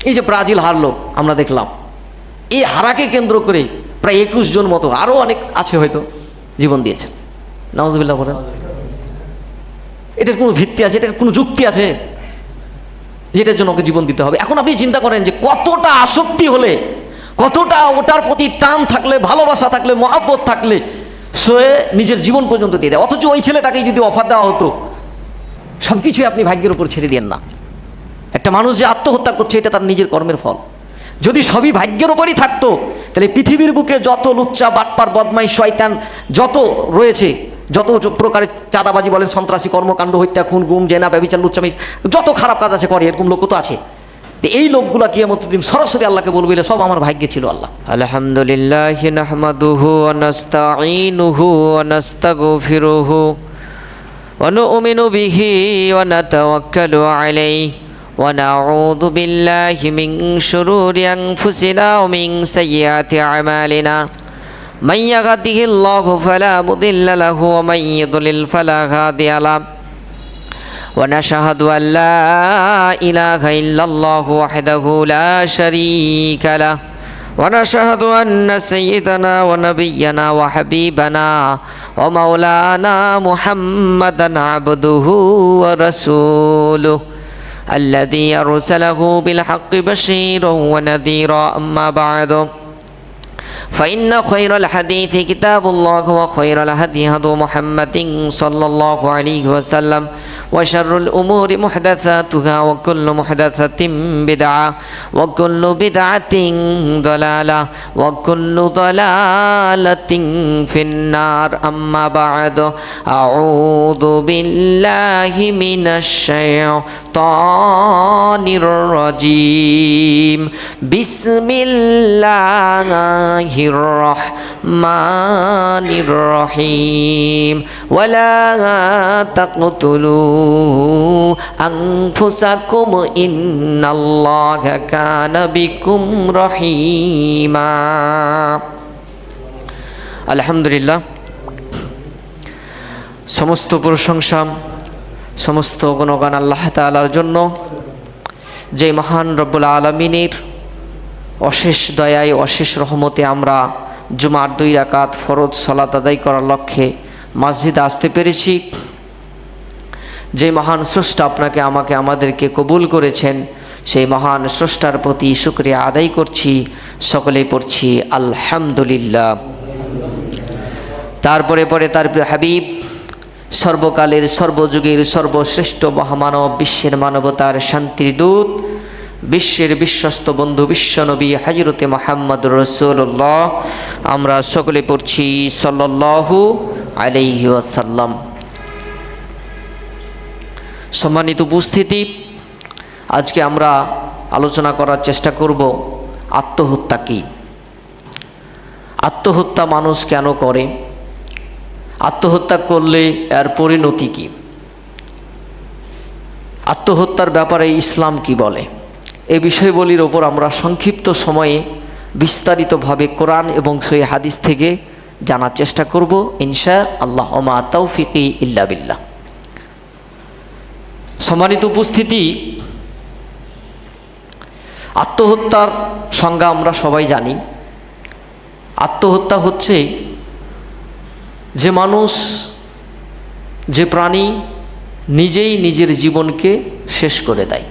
এই যে ব্রাজিল হারলো আমরা দেখলাম, এই হারাকে কেন্দ্র করে প্রায় 21 জন মতো, আরও অনেক আছে হয়তো, জীবন দিয়েছে। নাউজুবিল্লাহ বলেন। এটার কোনো ভিত্তি আছে? এটার কোনো যুক্তি আছে যেটার জন্য ওকে জীবন দিতে হবে? এখন আপনি চিন্তা করেন যে কতটা আসক্তি হলে, কতটা ওটার প্রতি টান থাকলে, ভালোবাসা থাকলে, মহাব্বত থাকলে সে নিজের জীবন পর্যন্ত দিয়ে দেয়। অথচ ওই ছেলেটাকে যদি অফার দেওয়া হতো, সব কিছুই আপনি ভাগ্যের উপর ছেড়ে দেন না। একটা মানুষ যে আত্মহত্যা করছে, এটা তার নিজের কর্মের ফল। যদি সবই ভাগ্যের ওপরই থাকতো, তাহলে পৃথিবীর বুকে যত লুচ্চা, বাটপার, বদমাই, শয়তান যত রয়েছে, যত প্রকারের চাঁদাবাজি বলেন, সন্ত্রাসী কর্মকাণ্ড, হত্যা, খুন, গুম, জেনা, ব্যভিচার, লুচ্চামি, যত খারাপ কাজ আছে করে, এরকম লোক তো আছে। তো এই লোকগুলা কিয়ামতের দিন সরাসরি আল্লাহকে বলবে, সব আমার ভাগ্যে ছিল। আল্লাহ আলহামদুলিল্লাহ নাহমাদুহু ওয়া নাস্তাঈনুহু ওয়া নাস্তাগফিরুহু ওয়া নু'মিনু বিহি ওয়া নাতাওয়াক্কালু আলাইহি ওয়া নাউযু বিল্লাহি মিন শুরুরি আনফুসিনা ওয়া মিন সাইয়্যাতি আমালিনা মান ইয়াহদিহিল্লাহু ফালা মুদিল্লা লাহু ওয়া মান ইউদ্লিল ফালা হাদিয়া লাহু ونشهد أن لا إله إلا الله وحده لا شريك له ونشهد أن سيدنا ونبينا وحبيبنا ومولانا محمدا عبده ورسوله الذي أرسله بالحق بشيرا ونذيرا أما بعد فإن خير الحديث كتاب الله وخير الهدي هدي محمد صلى الله عليه وسلم وشر الأمور محدثاتها وكل محدثة بدعة وكل بدعة ضلالة وكل ضلالة في النار أما بعد أعوذ بالله من الشيطان الرجيم بسم الله الرحمن الرحيم ولا تقتلوا أنفسكم إن الله كان بكم رحيما الحمد لله সমস্ত প্রশংসা, সমস্ত গুণগান আল্লাহ তাআলার জন্য, যে মহান রব্বুল আলামিনের অশেষ দয়ায়, অশেষ রহমতে আমরা জুমার 2 রাকাত ফরজ সালাত আদায় করার লক্ষ্যে মসজিদে আসতে পেরেছি। যে মহান স্রষ্টা আপনাকে, আমাকে, আমাদেরকে কবুল করেছেন, সেই মহান স্রষ্টার প্রতি শুকরিয়া আদায় করছি। সকলেই পড়ছি আলহামদুলিল্লাহ। তারপরে তার প্রিয় হাবিব, সর্বকালের, সর্বযুগের সর্বশ্রেষ্ঠ মহামানব, বিশ্বের মানবতার শান্তির দূত, বিশ্বের বিশ্বস্ত বন্ধু, বিশ্বনবী হযরতে মুহাম্মদুর রাসূলুল্লাহ, আমরা সকলে পড়ছি সাল্লাল্লাহু আলাইহি ওয়াসাল্লাম। সম্মানিত উপস্থিতি, আজকে আমরা আলোচনা করার চেষ্টা করব আত্মহত্যা কি, আত্মহত্যা মানুষ কেন করে, আত্মহত্যা করলে এর পরিণতি কি, আত্মহত্যার ব্যাপারে ইসলাম কি বলে, এই বিষয়গুলির ওপর আমরা সংক্ষিপ্ত সময়ে বিস্তারিতভাবে কোরআন এবং সহিহ হাদিস থেকে জানার চেষ্টা করব ইনশাআল্লাহ। ওমা তাওফিকি ইল্লা বিল্লাহ। সম্মানিত উপস্থিতি, আত্মহত্যার সংজ্ঞা আমরা সবাই জানি। আত্মহত্যা হচ্ছে যে মানুষ, যে প্রাণী নিজেই নিজের জীবনকে শেষ করে দেয়,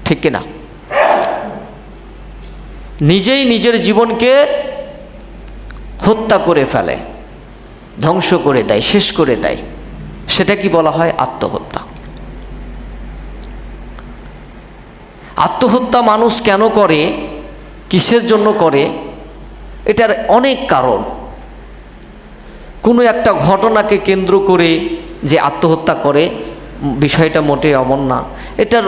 ঠিক কিনা? নিজেই নিজের জীবনকে হত্যা করে ফেলে, ধ্বংস করে দেয়, শেষ করে দেয়, সেটা কি বলা হয়? আত্মহত্যা। আত্মহত্যা মানুষ কেন করে, কিসের জন্য করে, এটার অনেক কারণ। কোনো একটা ঘটনাকে কেন্দ্র করে যে আত্মহত্যা করে, বিষয়টা মোটেই এমন না। এটার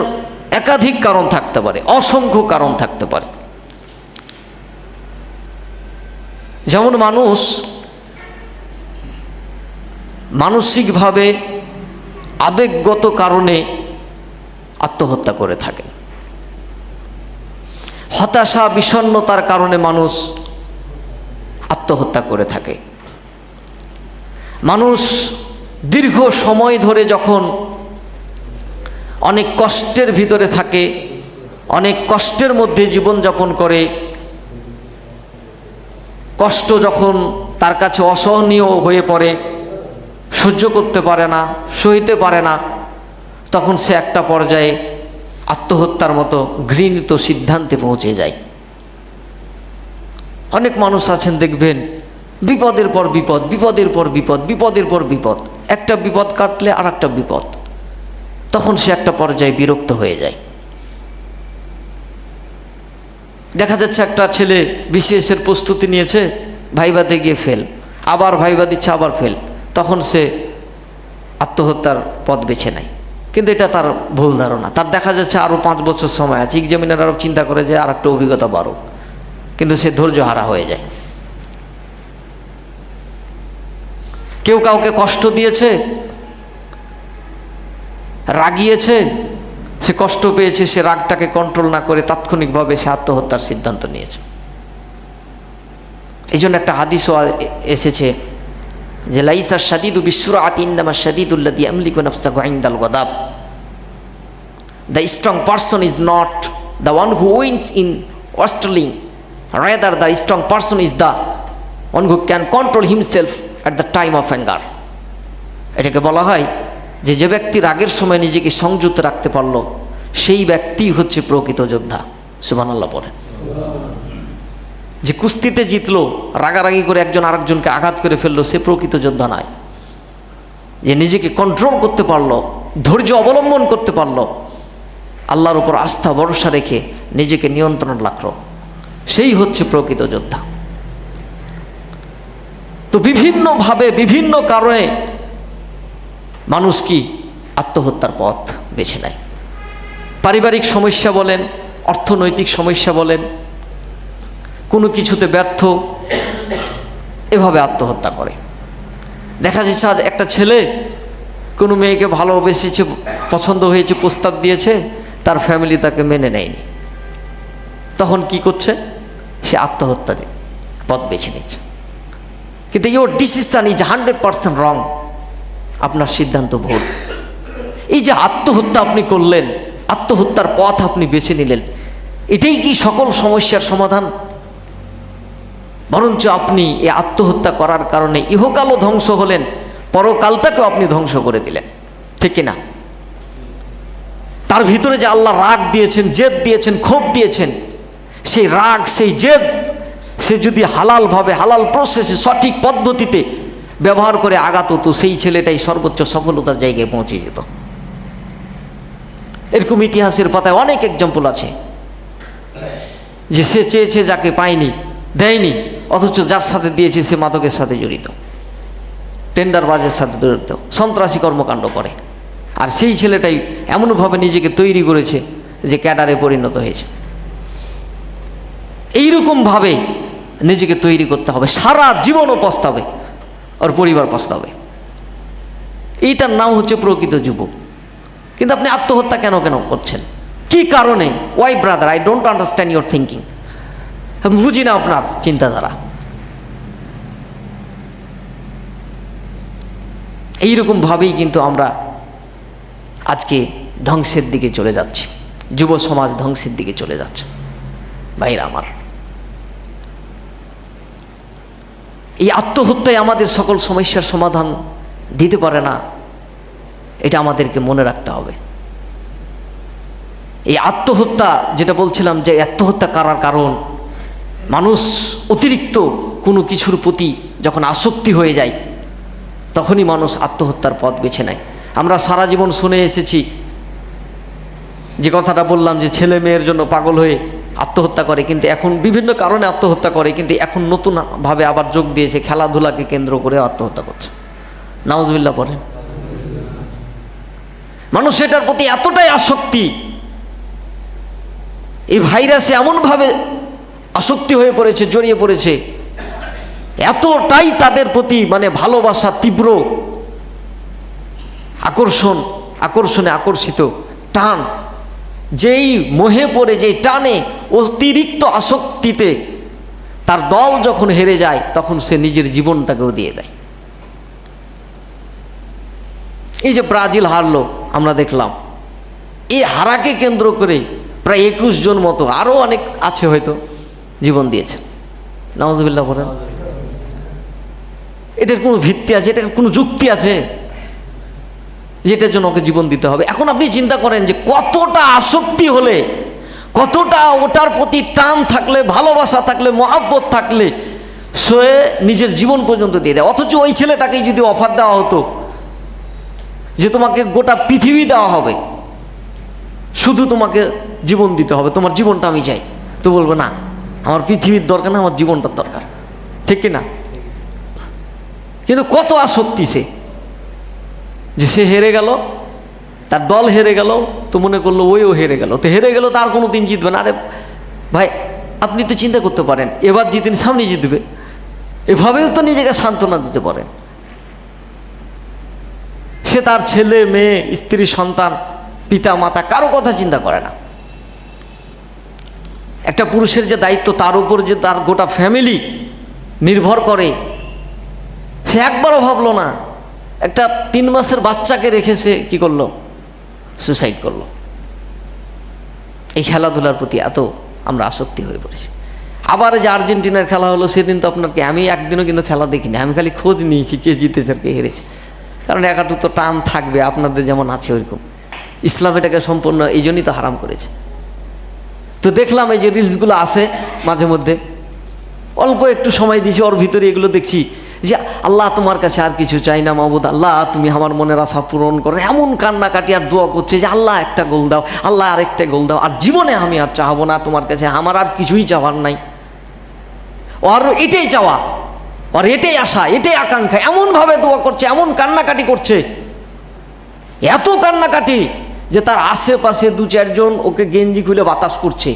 একাধিক কারণ থাকতে পারে, অসংখ্য কারণ থাকতে পারে। যেমন মানুষ মানসিকভাবে আবেগগত কারণে আত্মহত্যা করে থাকে। হতাশা, বিষণ্ণতার কারণে মানুষ আত্মহত্যা করে থাকে। মানুষ দীর্ঘ সময় ধরে যখন অনেক কষ্টের ভিতরে থাকে, অনেক কষ্টের মধ্যে জীবনযাপন করে, কষ্ট যখন তার কাছে অসহনীয় হয়ে পড়ে, সহ্য করতে পারে না, সইতে পারে না, তখন সে একটা পর্যায়ে আত্মহত্যার মতো ঘৃণিত সিদ্ধান্তে পৌঁছে যায়। অনেক মানুষ আছেন দেখবেন বিপদের পর বিপদ, বিপদের পর বিপদ, বিপদের পর বিপদ, একটা বিপদ কাটলে আর একটা বিপদ, তখন সে একটা পর্যায়ে বিরক্ত হয়ে যায়। দেখা যাচ্ছে একটা ছেলে বিসিএসের প্রস্তুতি নিয়েছে, ভাইভাতে গিয়ে ফেল, আবার ভাইভা দিচ্ছে, আবার ফেল, তখন সে আত্মহত্যার পথ বেছে নেয়। কিন্তু এটা তার ভুল ধারণা। তার দেখা যাচ্ছে আরও 5 বছর সময় আছে, এক্সামিনার আরও চিন্তা করে যে আর একটা অভিজ্ঞতা বাড়ুক, কিন্তু সে ধৈর্য হারা হয়ে যায়। কেউ কাউকে কষ্ট দিয়েছে, রাগিয়েছে, সে কষ্ট পেয়েছে, সে রাগটাকে কন্ট্রোল না করে তাৎক্ষণিকভাবে সে আত্মহত্যার সিদ্ধান্ত নিয়েছে। এই জন্য একটা হাদিসও এসেছে যে লাইসা শাদীদু বিসুরআতি ইন্নামা শাদীদুল্লাযী ইয়ামলিকু নাফসাহু ইনদাল গাদাব। The strong person is not the one who wins in wrestling, rather the strong person is the one who can control himself at the time of anger. এটাকে বলা হয় যে যে ব্যক্তি রাগের সময় নিজেকে সংযত রাখতে পারল সেই ব্যক্তি হচ্ছে প্রকৃত যোদ্ধা। সুবহানাল্লাহ পড়েন। যে কুস্তিতে জিতলো, রাগারাগি করে একজন আরেকজনকে আঘাত করে ফেললো, সে প্রকৃত যোদ্ধা নয়। যে নিজেকে কন্ট্রোল করতে পারলো, ধৈর্য অবলম্বন করতে পারলো, আল্লাহর উপর আস্থা ভরসা রেখে নিজেকে নিয়ন্ত্রণ রাখলো, সেই হচ্ছে প্রকৃত যোদ্ধা। তো বিভিন্নভাবে বিভিন্ন কারণে মানুষ কি আত্মহত্যার পথ বেছে নেয়। পারিবারিক সমস্যা বলেন, অর্থনৈতিক সমস্যা বলেন, কোনো কিছুতে ব্যর্থ, এভাবে আত্মহত্যা করে। দেখা যাচ্ছে আজ একটা ছেলে কোনো মেয়েকে ভালোবেসেছে, পছন্দ হয়েছে, প্রস্তাব দিয়েছে, তার ফ্যামিলি তাকে মেনে নেয়নি, তখন কি করছে? সে আত্মহত্যা পথ বেছে নিচ্ছে। কিন্তু ইয়োর ডিসিশন ইজ 100% রং, আপনার সিদ্ধান্ত ভুল। এই যে আত্মহত্যা আপনি করলেন, আত্মহত্যার পথ আপনি বেছে নিলেন, এটাই কি সকল সমস্যার সমাধান? বরঞ্চ আপনি এই আত্মহত্যা করার কারণে ইহকালও ধ্বংস হলেন, পরকালটাকেও আপনি ধ্বংস করে দিলেন, ঠিক কিনা? তার ভিতরে যে আল্লাহ রাগ দিয়েছেন, জেদ দিয়েছেন, ক্ষোভ দিয়েছেন, সেই রাগ, সেই জেদ সে যদি হালালভাবে, হালাল প্রসেসে, সঠিক পদ্ধতিতে ব্যবহার করে আঘাত হতো, সেই ছেলেটাই সর্বোচ্চ সফলতার জায়গায় পৌঁছে যেত। এরকম ইতিহাসের পাতায় অনেক এক্সাম্পল আছে যে সে চেয়েছে, যাকে পায়নি, দেয়নি, অথচ যার সাথে দিয়েছে সে মাদকের সাথে জড়িত, টেন্ডারবাজের সাথে জড়িত, সন্ত্রাসী কর্মকাণ্ড করে। আর সেই ছেলেটাই এমনভাবে নিজেকে তৈরি করেছে যে ক্যাডারে পরিণত হয়েছে। এইরকমভাবে নিজেকে তৈরি করতে হবে, সারা জীবনও পস্তাবে, ওর পরিবার পস্তাবে। এইটার নাম হচ্ছে প্রকৃত যুবক। কিন্তু আপনি আত্মহত্যা কেন করছেন? কি কারণে? Why brother, I don't understand your thinking. আমি বুঝি না আপনার চিন্তাধারা। এইরকমভাবেই কিন্তু আমরা আজকে ধ্বংসের দিকে চলে যাচ্ছি, যুব সমাজ ধ্বংসের দিকে চলে যাচ্ছে। ভাইরা আমার, এই আত্মহত্যাই আমাদের সকল সমস্যার সমাধান দিতে পারে না, এটা আমাদেরকে মনে রাখতে হবে। এই আত্মহত্যা, যেটা বলছিলাম যে আত্মহত্যা করার কারণ, মানুষ অতিরিক্ত কোনো কিছুর প্রতি যখন আসক্তি হয়ে যায় তখনই মানুষ আত্মহত্যার পথ বেছে নেয়। আমরা সারা জীবন শুনে এসেছি যে কথাটা বললাম যে ছেলে মেয়ের জন্য পাগল হয়ে আত্মহত্যা করে, কিন্তু এখন বিভিন্ন কারণে আত্মহত্যা করে, কিন্তু এখন নতুনভাবে আবার যোগ দিয়েছে খেলাধুলাকে কেন্দ্র করে আত্মহত্যা করছে। নাউজুবিল্লাহ পড়েন। মানুষ এটার প্রতি এতটাই আসক্তি, এই ভাইরাসে এমনভাবে আসক্তি হয়ে পড়েছে, জড়িয়ে পড়েছে, এতটাই তাদের প্রতি মানে ভালোবাসা, তীব্র আকর্ষণে আকর্ষিত টান, যেই মোহে পড়ে, যেই টানে, অতিরিক্ত আসক্তিতে তার দল যখন হেরে যায় তখন সে নিজের জীবনটাকেও দিয়ে দেয়। এই যে ব্রাজিল হারলো, আমরা দেখলাম, এই হারাকে কেন্দ্র করে প্রায় 21 জন মতো, আরও অনেক আছে হয়তো, জীবন দিয়েছেন। নাউজুবিল্লাহ বলেন। এটার কোনো ভিত্তি আছে? এটার কোনো যুক্তি আছে যেটার জন্য ওকে জীবন দিতে হবে? এখন আপনি চিন্তা করেন যে কতটা আসক্তি হলে, কতটা ওটার প্রতি টান থাকলে, ভালোবাসা থাকলে, মহাব্বত থাকলে সে নিজের জীবন পর্যন্ত দিয়ে দেয়। অথচ ওই ছেলেটাকেই যদি অফার দেওয়া হতো যে তোমাকে গোটা পৃথিবী দেওয়া হবে, শুধু তোমাকে জীবন দিতে হবে, তোমার জীবনটা আমি চাই, তো বলবো না, আমার পৃথিবীর দরকার না, আমার জীবনটার দরকার। ঠিক কিনা? কিন্তু কত আসক্তি সে, যে সে হেরে গেল, তার দল হেরে গেল, তো মনে করলো ওইও হেরে গেল, তো হেরে গেল, তার কোনো দিন জিতবে না। আরে ভাই, আপনি তো চিন্তা করতে পারেন, এবার জিতেন, সামনে জিতবে, এভাবেও তো নিজেকে সান্ত্বনা দিতে পারেন। সে তার ছেলে মেয়ে, স্ত্রী, সন্তান, পিতা মাতা কারো কথা চিন্তা করে না। একটা পুরুষের যে দায়িত্ব, তার উপর যে তার গোটা ফ্যামিলি নির্ভর করে, সে একবারও ভাবলো না। একটা 3 মাসের বাচ্চাকে রেখেছে, কি করলো? সুসাইড করলো। এই খেলাধুলার প্রতি এত আমরা আসক্তি হয়ে পড়েছি। আবার যে আর্জেন্টিনার খেলা হলো, সেদিন তো আপনার কি, আমি একদিনও কিন্তু খেলা দেখিনি, আমি খালি খোঁজ নিয়েছি কে জিতেছে আর কে হেরেছে। কারণ একাটু তো টান থাকবে, আপনাদের যেমন আছে ওইরকম। ইসলাম এটাকে সম্পূর্ণ এই জন্যই তো হারাম করেছে। তো দেখলাম এই যে রিলসগুলো আছে মাঝে মধ্যে, অল্প একটু সময় দিয়েছি, ওর ভিতরে এগুলো দেখছি যে আল্লাহ তোমার কাছে আর কিছু চাই না মাবুদ, আল্লাহ তুমি আমার মনের আশা পূরণ করো। এমন কান্নাকাটি আর দোয়া করছে যে আল্লাহ একটা গোল দাও, আল্লাহ আরেকটা গোল দাও, আর জীবনে আমি আর চাহবো না তোমার কাছে, আমার আর কিছুই চাওয়ার নাই। ওর এটাই চাওয়া, ওর এটাই আশা, এটাই আকাঙ্ক্ষা। এমনভাবে দোয়া করছে, এমন কান্নাকাটি করছে, এত কান্নাকাটি যে তার আশেপাশে 2-4 জন ওকে গেঞ্জি খুলে বাতাস করছে,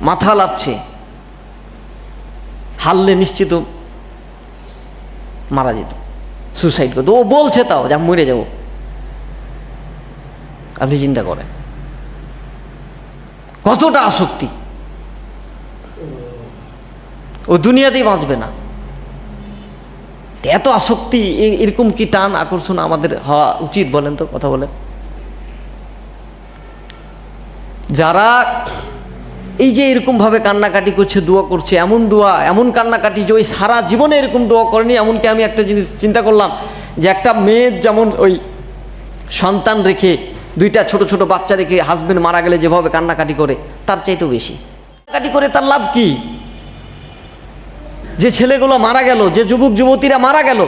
মাথা লাগছে। হারলে নিশ্চিত মারা যেত, সুসাইড করতো। ও বলছে তাও যে আমি মরে যাব। আপনি চিন্তা করেন কতটা আসক্তি। ও দুনিয়াতেই বাঁচবে না। এত আসক্তি, এরকম কি টান আকর্ষণ আমাদের হওয়া উচিত বলেন তো? কথা বলেন। যারা এই যে এরকমভাবে কান্নাকাটি করছে, দোয়া করছে, এমন দোয়া, এমন কান্নাকাটি যে ওই সারা জীবনে এরকম দোয়া করেনি। এমনকি আমি একটা জিনিস চিন্তা করলাম যে একটা মেয়ের যেমন ওই সন্তান রেখে, 2টা ছোট ছোট বাচ্চা রেখে হাজবেন্ড মারা গেলে যেভাবে কান্নাকাটি করে, তার চাইতেও বেশি কান্নাকাটি করে। তার লাভ কি? যে ছেলেগুলো মারা গেল, যে যুবক যুবতীরা মারা গেল,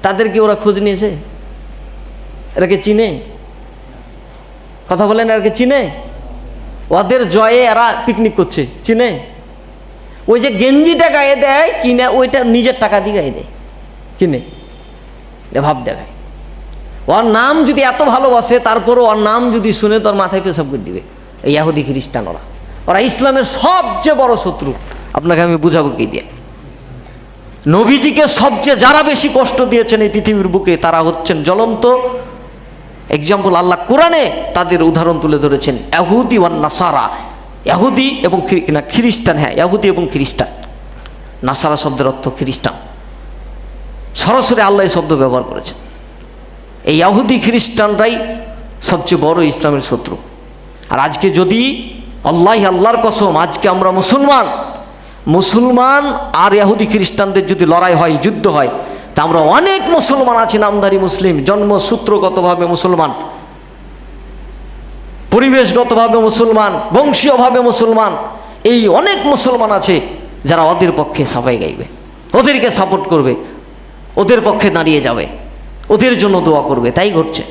তাদেরকে ওরা খোঁজ নিয়েছে? এরাকে চিনে? কথা বলেন, এরাকে চিনে? ওদের জয়ে এরা পিকনিক করছে, চিনে? ওই যে গেঞ্জিটা গায়ে দেয় কিনে, ওইটা নিজের টাকা দিয়ে গায়ে দেয়, কিনে ভাব দেখায়। ওর নাম যদি এত ভালোবাসে, তারপরও ওর নাম যদি শুনে তোর মাথায় পেশাব করে দিবে। এই ইহুদি খ্রিস্টান, ওরা ইসলামের সবচেয়ে বড় শত্রু। আপনাকে আমি বুঝাবো কি দিয়ে? নবীজিকে সবচেয়ে যারা বেশি কষ্ট দিয়েছেন এই পৃথিবীর বুকে, তারা হচ্ছেন জ্বলন্ত এক্সাম্পল। আল্লাহ কোরআনে তাদের উদাহরণ তুলে ধরেছেন, ইহুদি ওয়ান নাসারা, ইহুদি এবং খ্রিস্টান। হ্যাঁ, ইহুদি এবং খ্রিস্টান। নাসারা শব্দের অর্থ খ্রিস্টান। সরাসরি আল্লাহ এই শব্দ ব্যবহার করেছেন। এই ইহুদি খ্রিস্টানরাই সবচেয়ে বড় ইসলামের শত্রু। আর আজকে যদি আল্লাহর কসম, আজকে আমরা মুসলমান আর ইহুদি খ্রিস্টানদের যদি লড়াই হয়, যুদ্ধ হয়, তা আমরা অনেক মুসলমান আছি, নামধারী মুসলিম, জন্মসূত্রগতভাবে মুসলমান, পরিবেশগতভাবে মুসলমান, বংশীয়ভাবে মুসলমান। এই অনেক মুসলমান আছে যারা ওদের পক্ষে সাফাই গাইবে, ওদেরকে সাপোর্ট করবে, ওদের পক্ষে দাঁড়িয়ে যাবে, ওদের জন্য দোয়া করবে। তাই ঘটছে।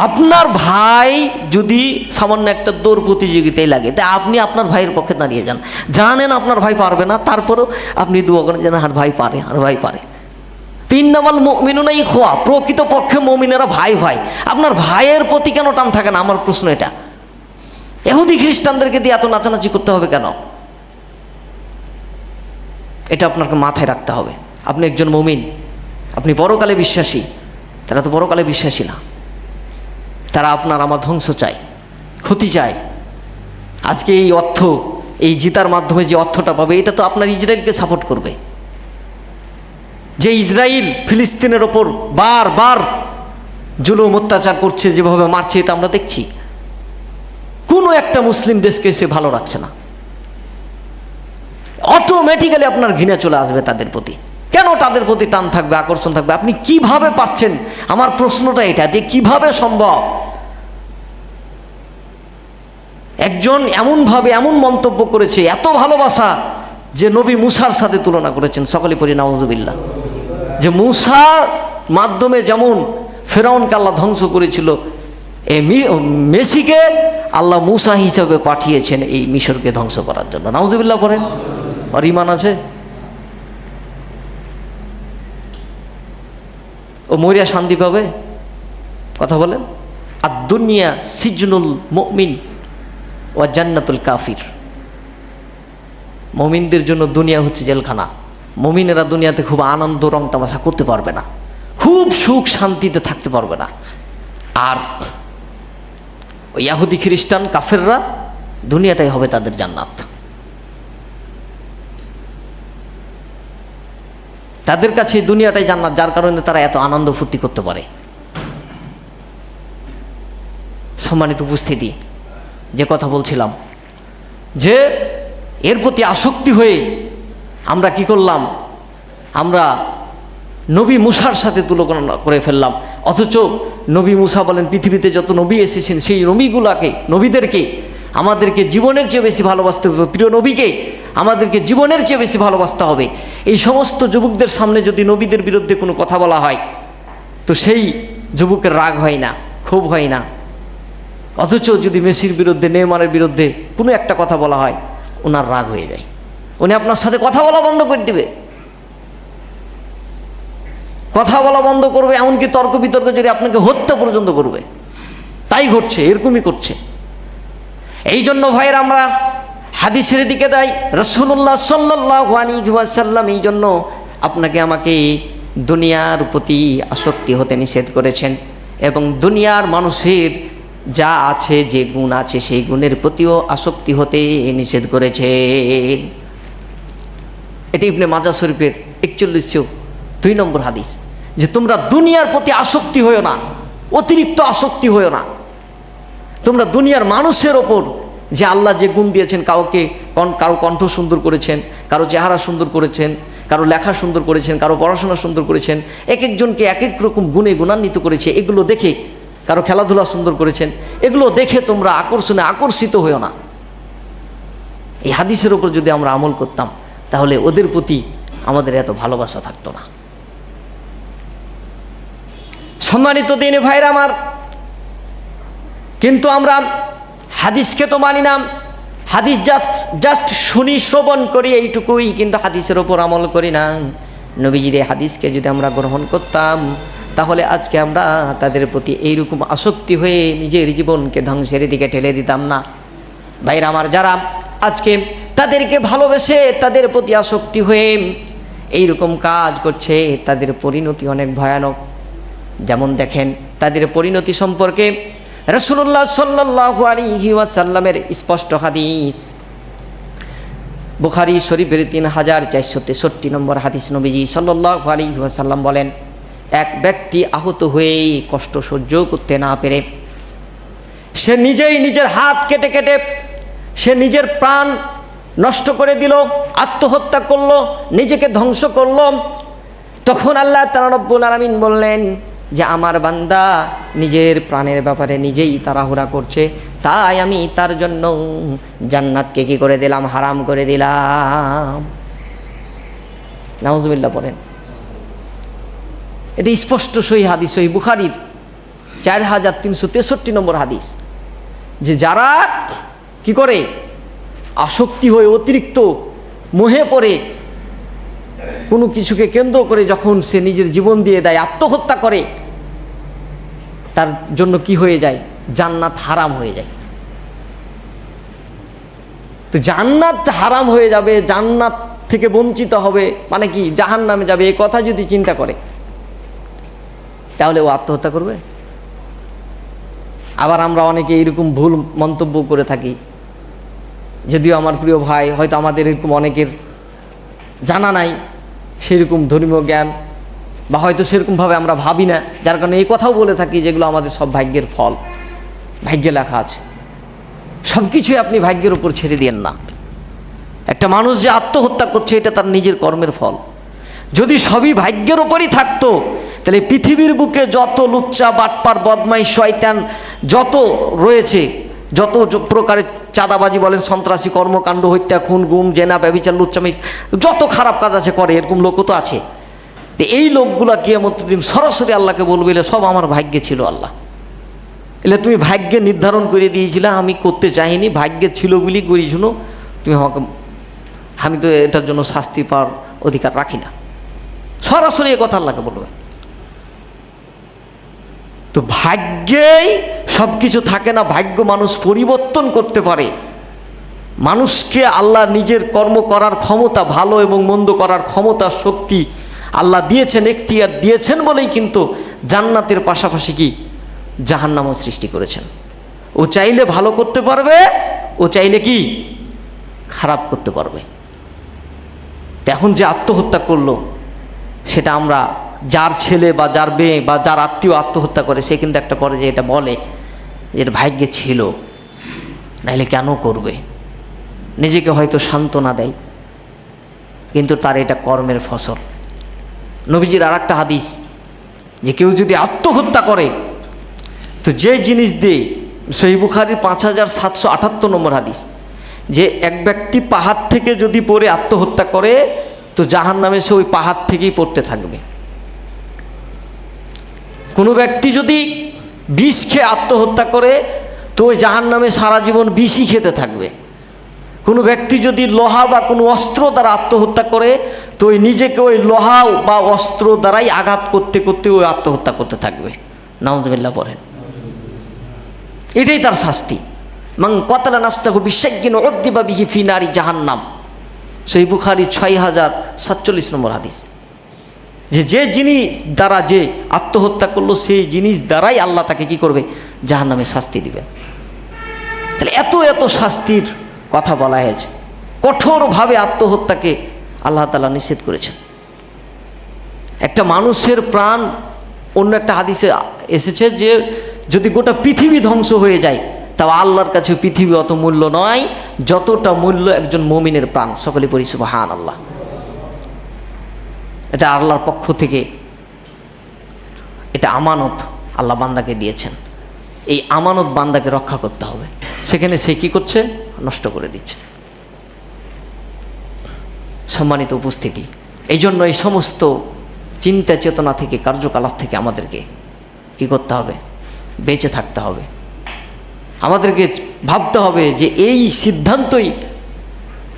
আপনার ভাই যদি সামান্য একটা দৌড় প্রতিযোগিতায় লাগে, তা আপনি আপনার ভাইয়ের পক্ষে দাঁড়িয়ে যান। জানেন আপনার ভাই পারবে না, তারপরেও আপনি দোয়া করেন যেন আর ভাই পারে, আর ভাই পারে। 3 নামাল মুমিনুনা ইখওয়া, প্রকৃত পক্ষে মুমিনেরা ভাই ভাই। আপনার ভাইয়ের প্রতি কেন টান থাকে না? আমার প্রশ্ন এটা। ইহুদি খ্রিস্টানদেরকে দিয়ে এত নাচানাচি করতে হবে কেন? এটা আপনাকে মাথায় রাখতে হবে। আপনি একজন মুমিন, আপনি পরকালে বিশ্বাসী। তারা তো পরকালে বিশ্বাসী না, তারা আপনার আমার ধ্বংস চায়, ক্ষতি চায়। আজকে এই অর্থ, এই জিতার মাধ্যমে যে অর্থটা পাবে, এটা তো আপনার ইসরায়েলকে সাপোর্ট করবে। যে ইসরায়েল ফিলিস্তিনের ওপর বারবার জুলুম অত্যাচার করছে, যেভাবে মারছে, এটা আমরা দেখছি। কোনো একটা মুসলিম দেশকে সে ভালো রাখছে না। অটোমেটিক্যালি আপনার ঘৃণা চলে আসবে তাদের প্রতি। কেন তাদের প্রতি টান থাকবে, আকর্ষণ থাকবে? আপনি কিভাবে পাচ্ছেন? আমার প্রশ্নটা এটা, যে কিভাবে সম্ভব? একজন এমনভাবে এমন মন্তব্য করেছে, এত ভালোবাসা, যে নবী মুসার সাথে তুলনা করেছেন। সকলে পড়ি নাউজুবিল্লাহ। যে মুসার মাধ্যমে যেমন ফেরাউনকে আল্লাহ ধ্বংস করেছিল, এই মেসিকে আল্লাহ মুসা হিসাবে পাঠিয়েছেন এই মিশরকে ধ্বংস করার জন্য। নাউজুবিল্লাহ পড়েন। আর ঈমান আছে? ও মরিয়া শান্তি পাবে? কথা বলেন। আর দুনিয়া সিজনুল মুমিন ওয়া জান্নাতুল কাফির। মুমিনদের জন্য দুনিয়া হচ্ছে জেলখানা। মুমিনেরা দুনিয়াতে খুব আনন্দ রং তামাশা করতে পারবে না, খুব সুখ শান্তিতে থাকতে পারবে না। আর ওই ইহুদি খ্রিস্টান কাফেররা, দুনিয়াটাই হবে তাদের জান্নাত। তাদের কাছে দুনিয়াটাই জান্নাত, যার কারণে তারা এত আনন্দ ফুর্তি করতে পারে। সম্মানিত উপস্থিতি, যে কথা বলছিলাম, যে এর প্রতি আসক্তি হয়ে আমরা কি করলাম? আমরা নবী মুসার সাথে তুলনা করে ফেললাম। অথচ নবী মুসা বলেন, পৃথিবীতে যত নবী এসেছেন সেই নবীদেরকে আমাদেরকে জীবনের চেয়ে বেশি ভালোবাসতে হবে। প্রিয় নবীকে আমাদেরকে জীবনের চেয়ে বেশি ভালোবাসতে হবে। এই সমস্ত যুবকদের সামনে যদি নবীদের বিরুদ্ধে কোনো কথা বলা হয়, তো সেই যুবকের রাগ হয় না, ক্ষোভ হয় না। অথচ যদি মেসির বিরুদ্ধে, নেইমারের বিরুদ্ধে কোনো একটা কথা বলা হয়, ওনার রাগ হয়ে যায়। উনি আপনার সাথে কথা বলা বন্ধ করে দেবে, কথা বলা বন্ধ করবে, এমনকি তর্ক বিতর্ক যদি আপনাকে হত্যা পর্যন্ত করবে। তাই ঘটছে, এরকমই করছে। এই জন্য ভাইয়ের আমরা হাদিসের দিকে যাই। রাসূলুল্লাহ সাল্লাল্লাহু আলাইহি ওয়াসাল্লাম এই জন্য আপনাকে আমাকে দুনিয়ার প্রতি আসক্তি হতে নিষেধ করেছেন, এবং দুনিয়ার মানুষের যা আছে, যে গুণ আছে, সেই গুণের প্রতিও আসক্তি হতে নিষেধ করেছেন। এটি ইবনে মাজাহ শরীফের 4102 নম্বর হাদিস, যে তোমরা দুনিয়ার প্রতি আসক্তি হইও না, অতিরিক্ত আসক্তি হইও না। তোমরা দুনিয়ার মানুষের ওপর, যে আল্লাহ যে গুণ দিয়েছেন, কারো কণ্ঠ সুন্দর করেছেন, কারো চেহারা সুন্দর করেছেন, কারো লেখা সুন্দর করেছেন, কারো পড়াশোনা সুন্দর করেছেন, এক একজনকে এক এক রকম গুণে গুণান্বিত করেছে। এগুলো দেখে, কারো খেলাধুলা সুন্দর করেছেন, এগুলো দেখে তোমরা আকর্ষিত হইও না। এই হাদিসের ওপর যদি আমরা আমল করতাম, তাহলে ওদের প্রতি আমাদের এত ভালোবাসা থাকতো না। সম্মানিত দিনী ভাইরা আমার, কিন্তু আমরা হাদিসকে তো মানি না। হাদিস জাস্ট শুনি, শ্রবণ করি, এইটুকুই, কিন্তু হাদিসের ওপর আমল করি না। নবীজির এই হাদিসকে যদি আমরা গ্রহণ করতাম, তাহলে আজকে আমরা তাদের প্রতি এইরকম আসক্তি হয়ে নিজের জীবনকে ধ্বংসের দিকে ঠেলে দিতাম না। ভাইরা আমার, যারা আজকে তাদেরকে ভালোবেসে তাদের প্রতি আসক্তি হয়ে এইরকম কাজ করছে, তাদের পরিণতি অনেক ভয়ানক। যেমন দেখেন, তাদের পরিণতি সম্পর্কে রাসূলুল্লাহ সাল্লাল্লাহু আলাইহি ওয়াসাল্লামের স্পষ্ট হাদিস, বুখারী শরীফের 3463 নম্বর হাদিস। নবীজি সাল্লাল্লাহু আলাইহি ওয়াসাল্লাম বলেন, এক ব্যক্তি আহত হয়ে কষ্ট সহ্য করতে না পেরে সে নিজেই নিজের হাত কেটে কেটে সে নিজের প্রাণ নষ্ট করে দিল, আত্মহত্যা করলো, নিজেকে ধ্বংস করলো। তখন আল্লাহ তাআলা রব্বুল আলামিন বললেন যে আমার বান্দা নিজের প্রাণের ব্যাপারে নিজেই তাড়াহুড়া করছে, তাই আমি তার জন্য জান্নাতকে কি করে দিলাম? হারাম করে দিলাম। নাউজুবিল্লাহ পড়েন। এটা স্পষ্ট সহিহ হাদিস, সহিহ বুখারীর 4363 নম্বর হাদিস, যে যারা কি করে আসক্তি হয়ে অতিরিক্ত মোহে পড়ে কোনো কিছুকে কেন্দ্র করে যখন সে নিজের জীবন দিয়ে দেয়, আত্মহত্যা করে, তার জন্য কি হয়ে যায়? জান্নাত হারাম হয়ে যায়। তো জান্নাত হারাম হয়ে যাবে, জান্নাত থেকে বঞ্চিত হবে, মানে কি জাহান্নামে যাবে, এই কথা যদি চিন্তা করে, তাহলে ও আত্মহত্যা করবে। আবার আমরা অনেকে এইরকম ভুল মন্তব্য করে থাকি, যদিও আমার প্রিয় ভাই, হয়তো আমাদের এরকম অনেকের জানা নাই সেরকম ধর্মীয় জ্ঞান, বা হয়তো সেরকমভাবে আমরা ভাবি না, যার কারণে এই কথাও বলে থাকি যেগুলো আমাদের সব ভাগ্যের ফল, ভাগ্যে লেখা আছে। সব কিছুই আপনি ভাগ্যের উপর ছেড়ে দিয়েন না। একটা মানুষ যে আত্মহত্যা করছে এটা তার নিজের কর্মের ফল। যদি সবই ভাগ্যের ওপরই থাকতো তাহলে পৃথিবীর বুকে যত লুচ্চা বাটপার বদমাইশ শয়তান যত রয়েছে, যত প্রকারের চাঁদাবাজি বলেন, সন্ত্রাসী কর্মকাণ্ড, হত্যা, খুন, গুম, জেনা, ব্যভিচার, লুচ্চামি, যত খারাপ কাজ আছে করে, এরকম লোকও তো আছে। তো এই লোকগুলা কিয়ামতের দিন সরাসরি আল্লাহকে বলবে সব আমার ভাগ্যে ছিল আল্লাহ, এলে তুমি ভাগ্যে নির্ধারণ করে দিয়েছিলে, আমি করতে চাইনি, ভাগ্যে ছিল বলি করি, শুনো তুমি আমাকে, আমি তো এটার জন্য শাস্তি পাওয়ার অধিকার রাখি না। সরাসরি এ কথা আল্লাহকে বলবে। তো ভাগ্যেই সব কিছু থাকে না, ভাগ্য মানুষ পরিবর্তন করতে পারে। মানুষকে আল্লাহ নিজের কর্ম করার ক্ষমতা, ভালো এবং মন্দ করার ক্ষমতা, শক্তি আল্লাহ দিয়েছেন, এখতিয়ার দিয়েছেন বলেই কিন্তু জান্নাতের পাশাপাশি কি জাহান্নামও সৃষ্টি করেছেন। ও চাইলে ভালো করতে পারবে, ও চাইলে কি খারাপ করতে পারবে। এখন যে আত্মহত্যা করলো সেটা আমরা, যার ছেলে বা যার মেয়ে বা যার আত্মীয় আত্মহত্যা করে সে কিন্তু একটা পরে যে এটা বলে যে ভাগ্যে ছিল, নাইলে কেন করবে, নিজেকে হয়তো সান্ত্বনা দেয়, কিন্তু তার এটা কর্মের ফসল। নবীজির আর একটা হাদিস যে কেউ যদি আত্মহত্যা করে তো যে জিনিস দিয়ে, সহিহ বুখারীর 5778 নম্বর হাদিস, যে এক ব্যক্তি পাহাড় থেকে যদি পড়ে আত্মহত্যা করে তো জাহান্নামে সে ওই পাহাড় থেকেই পড়তে থাকবে। কোনো ব্যক্তি যদি বিষ খেয়ে আত্মহত্যা করে তো ওই জাহান্নামে সারা জীবন বিষই খেতে থাকবে। কোনো ব্যক্তি যদি লোহা বা কোনো অস্ত্র দ্বারা আত্মহত্যা করে তো ওই নিজেকে ওই লোহা বা অস্ত্র দ্বারাই আঘাত করতে করতে ওই আত্মহত্যা করতে থাকবে। নাউযুবিল্লাহ পড়েন। এটাই তার শাস্তি। মান কাতালা নাফসাহু বিশাইইন উযযিবা বিহি ফি নারি জাহান্নাম, সহিহ বুখারী 6047 নম্বর হাদিস। যে জিনিস দ্বারা যে আত্মহত্যা করলো সেই জিনিস দ্বারাই আল্লাহ তাকে কি করবে, জাহান্নামে শাস্তি দিবেন। তাহলে এত এত শাস্তির কথা বলা হয়েছে, কঠোরভাবে আত্মহত্যাকে আল্লাহ তাআলা নিষেধ করেছেন। একটা মানুষের প্রাণ, অন্য একটা হাদিসে এসেছে যে যদি গোটা পৃথিবী ধ্বংস হয়ে যায় তাও আল্লাহর কাছে পৃথিবী অত মূল্য নয় যতটা মূল্য একজন মুমিনের প্রাণ। সকলে পড়ি সুবহানাল্লাহ। এটা আল্লাহর পক্ষ থেকে, এটা আমানত আল্লাহ বান্দাকে দিয়েছেন। এই আমানত বান্দাকে রক্ষা করতে হবে, সেখানে সে কি করছে, নষ্ট করে দিচ্ছে। সম্মানিত উপস্থিতি, এই জন্য এই সমস্ত চিন্তা চেতনা থেকে, কার্যকলাপ থেকে আমাদেরকে কি করতে হবে, বেঁচে থাকতে হবে। আমাদেরকে ভাবতে হবে যে এই সিদ্ধান্তই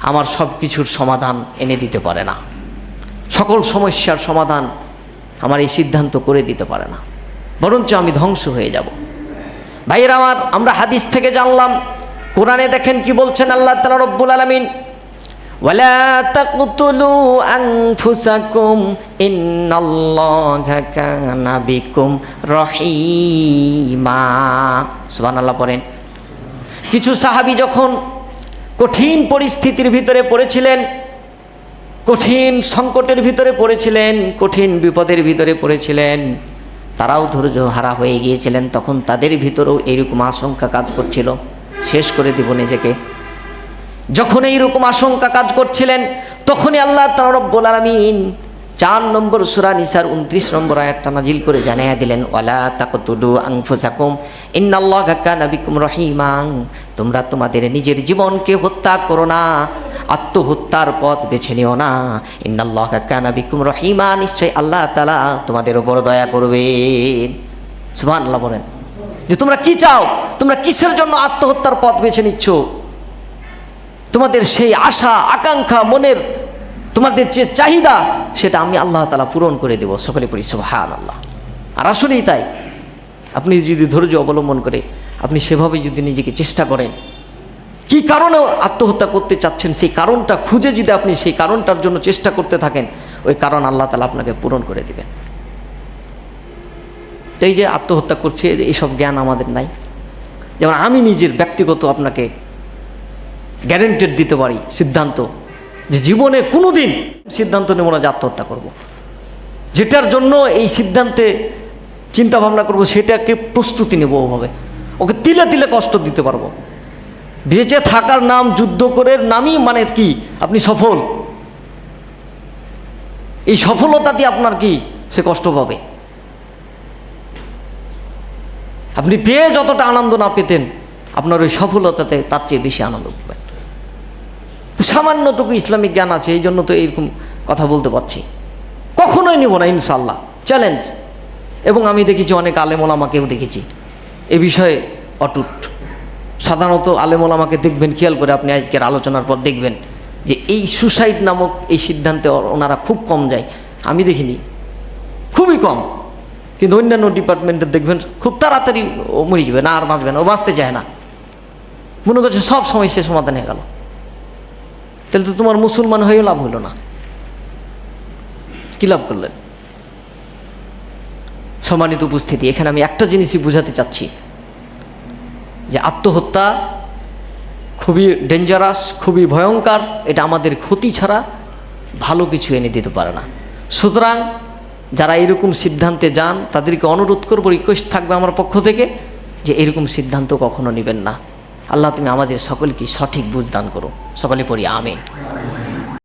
আমার সব কিছুর সমাধান এনে দিতে পারে না, সকল সমস্যার সমাধান আমার এই সিদ্ধান্ত করে দিতে পারে না, বরঞ্চ আমি ধ্বংস হয়ে যাব। ভাইয়েরা আমার, আমরা হাদিস থেকে জানলাম, কোরআনে দেখেন কি বলছেন আল্লাহ তাআলা রব্বুল আলামিন, ওয়ালা তাকতুলু আনফুসাকুম ইন্নাল্লাহা কানা বিকুম রহিমা। সুবহানাল্লাহ পড়েন। কিছু সাহাবী যখন কঠিন পরিস্থিতির ভিতরে পড়েছিলেন, কঠিন সংকটের ভিতরে পড়েছিলেন, কঠিন বিপদের ভিতরে পড়েছিলেন, তারাও ধৈর্য হারা হয়ে গিয়েছিলেন, তখন তাদের ভিতরেও এইরকম আশঙ্কা কাজ করছিল, শেষ করে দিব নিজেকে। যখন এইরকম আশঙ্কা কাজ করছিলেন তখনই আল্লাহ তাআলা রব্বুল আলামিন 4 নম্বর সূরা নিসার 29 নম্বর আয়াতটা নাজিল করে জানিয়ে দিলেন, ওয়ালা তাকতুলু আনফুসাকুম ইন্নাল্লাহা কানা বিকুম রহিমা। তোমরা তোমাদের নিজের জীবনকে হত্যা করো না, আত্মহত্যার পথ বেছে নিও না। ইন্নাল্লাহা কানা বিকুম রহিমা, নিশ্চয় আল্লাহ তাআলা তোমাদের উপর দয়া করবেন। সুবহানাল্লাহ বলেন। যে তোমরা কি চাও, তোমরা কিসের জন্য আত্মহত্যার পথ বেছে নিচ্ছ, তোমাদের সেই আশা আকাঙ্ক্ষা, মনের তোমাদের যে চাহিদা সেটা আমি আল্লাহ তাআলা পূরণ করে দেব। সকলে পড়ি সুবহানাল্লাহ। আর আসলেই তাই, আপনি যদি ধৈর্য অবলম্বন করে আপনি সেভাবে যদি নিজেকে চেষ্টা করেন, কি কারণে আত্মহত্যা করতে চাচ্ছেন সেই কারণটা খুঁজে যদি আপনি সেই কারণটার জন্য চেষ্টা করতে থাকেন, ওই কারণ আল্লাহ তাআলা আপনাকে পূরণ করে দেবেন। এই যে আত্মহত্যা করছে, এইসব জ্ঞান আমাদের নাই। যেমন আমি নিজের ব্যক্তিগত আপনাকে গ্যারেন্টেড দিতে পারি সিদ্ধান্ত, যে জীবনে কোনো দিন সিদ্ধান্ত নেব না যে আত্মহত্যা করব। যেটার জন্য এই সিদ্ধান্তে চিন্তা ভাবনা করব সেটাকে প্রস্তুতি নেব, ওভাবে ওকে তিলে তিলে কষ্ট দিতে পারবো। বেঁচে থাকার নাম যুদ্ধ করে নামই মানে কি আপনি সফল, এই সফলতাতে আপনার কি সে কষ্ট পাবে। আপনি পেয়ে যতটা আনন্দ না পেতেন আপনার ওই সফলতাতে তার চেয়ে বেশি আনন্দ পাবেন। তো সামান্যটুকু ইসলামিক জ্ঞান আছে, এই জন্য তো এইরকম কথা বলতে পারছি। কখনোই নিব না ইনশাআল্লাহ, চ্যালেঞ্জ। এবং আমি দেখেছি অনেক আলেম ওলামাকেও দেখেছি এ বিষয়ে অটুট। সাধারণত আলেম ওলামাকে দেখবেন, খেয়াল করে আপনি আজকের আলোচনার পর দেখবেন যে এই সুসাইড নামক এই সিদ্ধান্তে ওনারা খুব কম যায়। আমি দেখিনি, খুবই কম। কিন্তু অন্যান্য ডিপার্টমেন্টে দেখবেন খুব তাড়াতাড়ি ও মরে যাবে, না আর বাঁচবে না, ও বাঁচতে চায় না, মনে করছে সব সমস্যা সমাধান হয়ে গেল। তাহলে তো তোমার মুসলমান হয়েও লাভ হলো না, কী লাভ করলেন? সম্মানিত উপস্থিতি, এখানে আমি একটা জিনিসই বোঝাতে চাচ্ছি যে আত্মহত্যা খুবই ডেঞ্জারাস, খুবই ভয়ঙ্কর। এটা আমাদের ক্ষতি ছাড়া ভালো কিছু এনে দিতে পারে না। সুতরাং যারা এরকম সিদ্ধান্তে যান তাদেরকে অনুরোধ করবো, রিকোয়েস্ট থাকবে আমার পক্ষ থেকে যে এরকম সিদ্ধান্ত কখনো নেবেন না। আল্লাহ তুমি আমাদের সকলকে সঠিক বুঝ দান করো। সকলে পড়ি আমিন।